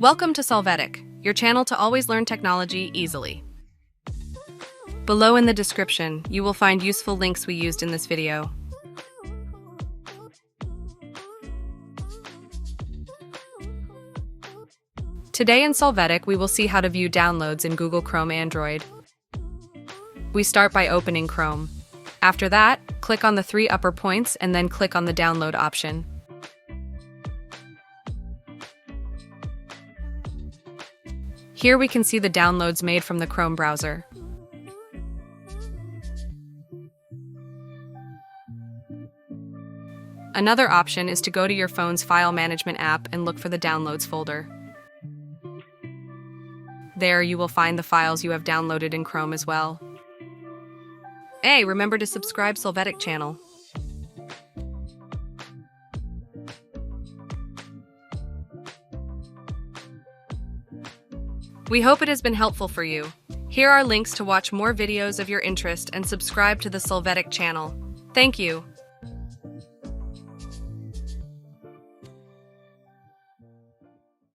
Welcome to Solvetic, your channel to always learn technology easily. Below in the description, you will find useful links we used in this video. Today in Solvetic, we will see how to view downloads in Google Chrome Android. We start by opening Chrome. After that, click on the three upper points and then click on the download option. Here we can see the downloads made from the Chrome browser. Another option is to go to your phone's file management app and look for the downloads folder. There you will find the files you have downloaded in Chrome as well. Hey, remember to subscribe Solvetic channel. We hope it has been helpful for you. Here are links to watch more videos of your interest and subscribe to the Solvetic channel. Thank you.